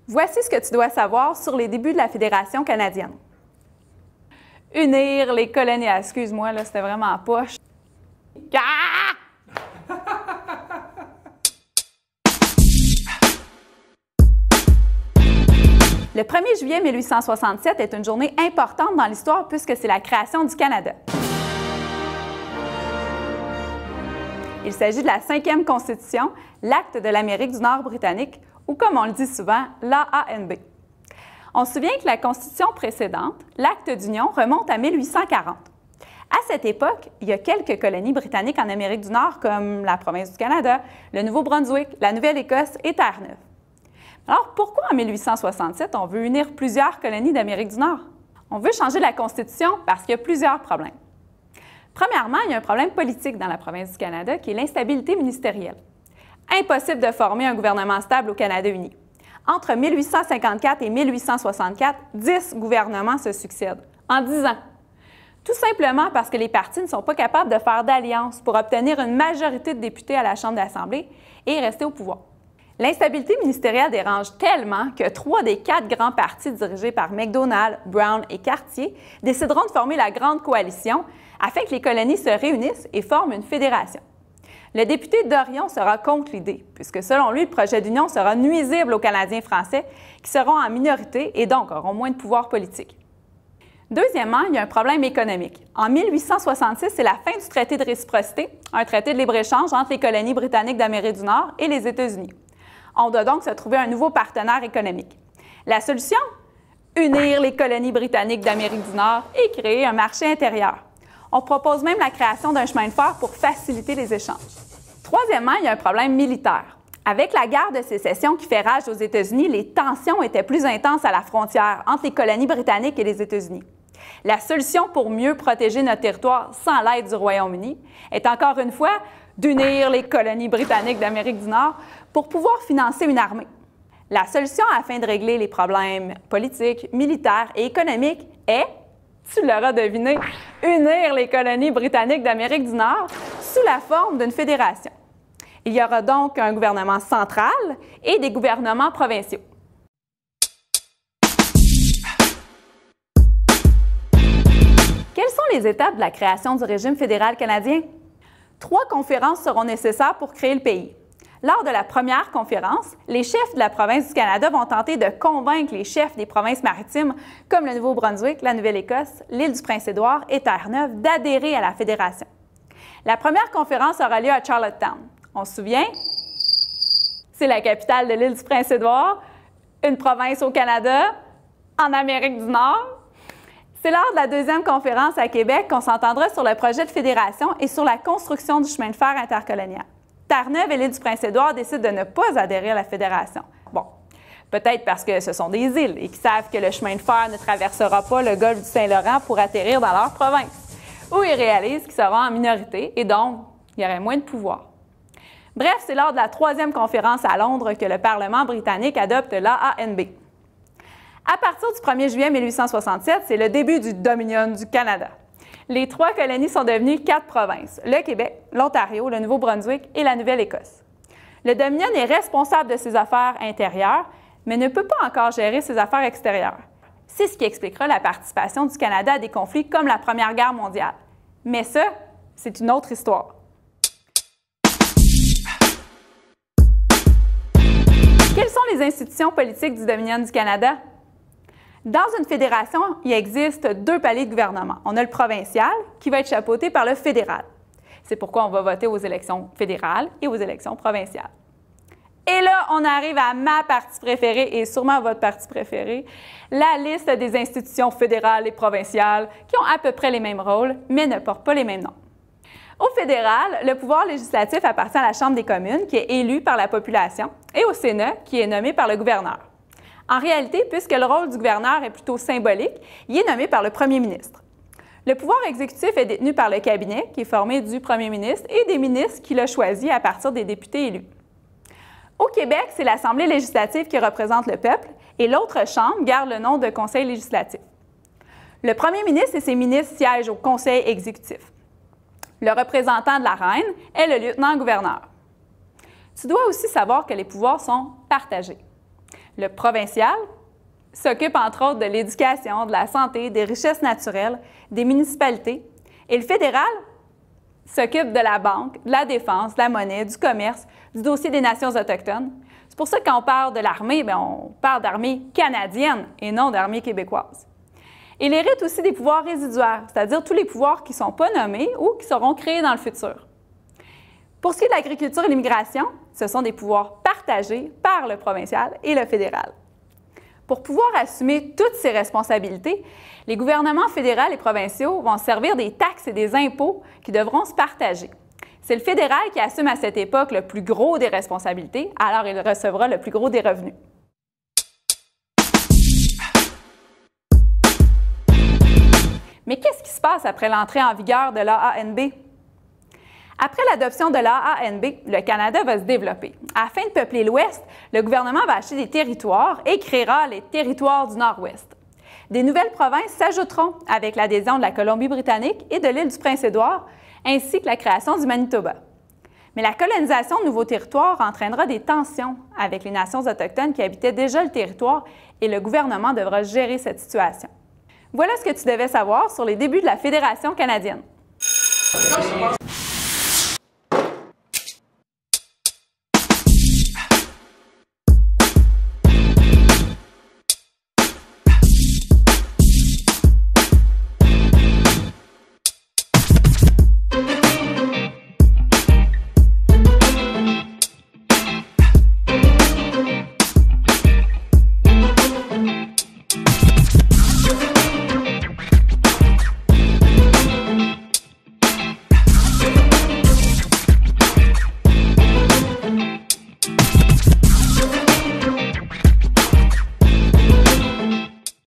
Voici ce que tu dois savoir sur les débuts de la Fédération canadienne. Unir les colonies. Ah, excuse-moi, là, c'était vraiment poche. Ah! Le 1er juillet 1867 est une journée importante dans l'histoire puisque c'est la création du Canada. Il s'agit de la 5e Constitution, l'Acte de l'Amérique du Nord britannique, ou comme on le dit souvent, l'AANB. On se souvient que la Constitution précédente, l'Acte d'Union, remonte à 1840. À cette époque, il y a quelques colonies britanniques en Amérique du Nord, comme la province du Canada, le Nouveau-Brunswick, la Nouvelle-Écosse et Terre-Neuve. Alors, pourquoi en 1867, on veut unir plusieurs colonies d'Amérique du Nord? On veut changer la Constitution parce qu'il y a plusieurs problèmes. Premièrement, il y a un problème politique dans la province du Canada qui est l'instabilité ministérielle. Impossible de former un gouvernement stable au Canada uni. Entre 1854 et 1864, 10 gouvernements se succèdent, en 10 ans. Tout simplement parce que les partis ne sont pas capables de faire d'alliance pour obtenir une majorité de députés à la Chambre d'Assemblée et rester au pouvoir. L'instabilité ministérielle dérange tellement que 3 des 4 grands partis dirigés par Macdonald, Brown et Cartier décideront de former la Grande Coalition afin que les colonies se réunissent et forment une fédération. Le député Dorion sera contre l'idée, puisque selon lui, le projet d'union sera nuisible aux Canadiens français qui seront en minorité et donc auront moins de pouvoir politique. Deuxièmement, il y a un problème économique. En 1866, c'est la fin du traité de réciprocité, un traité de libre-échange entre les colonies britanniques d'Amérique du Nord et les États-Unis. On doit donc se trouver un nouveau partenaire économique. La solution? Unir les colonies britanniques d'Amérique du Nord et créer un marché intérieur. On propose même la création d'un chemin de fer pour faciliter les échanges. Troisièmement, il y a un problème militaire. Avec la guerre de sécession qui fait rage aux États-Unis, les tensions étaient plus intenses à la frontière entre les colonies britanniques et les États-Unis. La solution pour mieux protéger notre territoire sans l'aide du Royaume-Uni est encore une fois d'unir les colonies britanniques d'Amérique du Nord pour pouvoir financer une armée. La solution afin de régler les problèmes politiques, militaires et économiques est, tu l'auras deviné, unir les colonies britanniques d'Amérique du Nord sous la forme d'une fédération. Il y aura donc un gouvernement central et des gouvernements provinciaux. Quelles sont les étapes de la création du régime fédéral canadien? 3 conférences seront nécessaires pour créer le pays. Lors de la première conférence, les chefs de la province du Canada vont tenter de convaincre les chefs des provinces maritimes comme le Nouveau-Brunswick, la Nouvelle-Écosse, l'île du Prince-Édouard et Terre-Neuve d'adhérer à la fédération. La première conférence aura lieu à Charlottetown. On se souvient? C'est la capitale de l'île du Prince-Édouard, une province au Canada, en Amérique du Nord. C'est lors de la deuxième conférence à Québec qu'on s'entendra sur le projet de fédération et sur la construction du chemin de fer intercolonial. Terre-Neuve et l'île du Prince-Édouard décident de ne pas adhérer à la fédération. Bon, peut-être parce que ce sont des îles et qu'ils savent que le chemin de fer ne traversera pas le golfe du Saint-Laurent pour atterrir dans leur province. Ou ils réalisent qu'ils seront en minorité et donc il y aurait moins de pouvoir. Bref, c'est lors de la 3e conférence à Londres que le Parlement britannique adopte l'AANB. À partir du 1er juillet 1867, c'est le début du Dominion du Canada. Les 3 colonies sont devenues 4 provinces, le Québec, l'Ontario, le Nouveau-Brunswick et la Nouvelle-Écosse. Le Dominion est responsable de ses affaires intérieures, mais ne peut pas encore gérer ses affaires extérieures. C'est ce qui expliquera la participation du Canada à des conflits comme la Première Guerre mondiale. Mais ça, c'est une autre histoire. Quelles sont les institutions politiques du Dominion du Canada? Dans une fédération, il existe 2 paliers de gouvernement. On a le provincial, qui va être chapeauté par le fédéral. C'est pourquoi on va voter aux élections fédérales et aux élections provinciales. Et là, on arrive à ma partie préférée et sûrement votre partie préférée, la liste des institutions fédérales et provinciales qui ont à peu près les mêmes rôles, mais ne portent pas les mêmes noms. Au fédéral, le pouvoir législatif appartient à la Chambre des communes, qui est élue par la population, et au Sénat, qui est nommé par le gouverneur. En réalité, puisque le rôle du gouverneur est plutôt symbolique, il est nommé par le premier ministre. Le pouvoir exécutif est détenu par le cabinet, qui est formé du premier ministre et des ministres qu'il a choisis à partir des députés élus. Au Québec, c'est l'Assemblée législative qui représente le peuple et l'autre chambre garde le nom de Conseil législatif. Le premier ministre et ses ministres siègent au Conseil exécutif. Le représentant de la reine est le lieutenant-gouverneur. Tu dois aussi savoir que les pouvoirs sont partagés. Le provincial s'occupe entre autres de l'éducation, de la santé, des richesses naturelles, des municipalités. Et le fédéral s'occupe de la banque, de la défense, de la monnaie, du commerce, du dossier des nations autochtones. C'est pour ça que quand on parle de l'armée, on parle d'armée canadienne et non d'armée québécoise. Il hérite aussi des pouvoirs résiduaires, c'est-à-dire tous les pouvoirs qui ne sont pas nommés ou qui seront créés dans le futur. Pour ce qui est de l'agriculture et l'immigration, ce sont des pouvoirs partagés par le provincial et le fédéral. Pour pouvoir assumer toutes ces responsabilités, les gouvernements fédéraux et provinciaux vont se servir des taxes et des impôts qui devront se partager. C'est le fédéral qui assume à cette époque le plus gros des responsabilités, alors il recevra le plus gros des revenus. Mais qu'est-ce qui se passe après l'entrée en vigueur de l'AANB? Après l'adoption de l'AANB, le Canada va se développer. Afin de peupler l'Ouest, le gouvernement va acheter des territoires et créera les territoires du Nord-Ouest. Des nouvelles provinces s'ajouteront avec l'adhésion de la Colombie-Britannique et de l'île du Prince-Édouard, ainsi que la création du Manitoba. Mais la colonisation de nouveaux territoires entraînera des tensions avec les nations autochtones qui habitaient déjà le territoire et le gouvernement devra gérer cette situation. Voilà ce que tu devais savoir sur les débuts de la Fédération canadienne.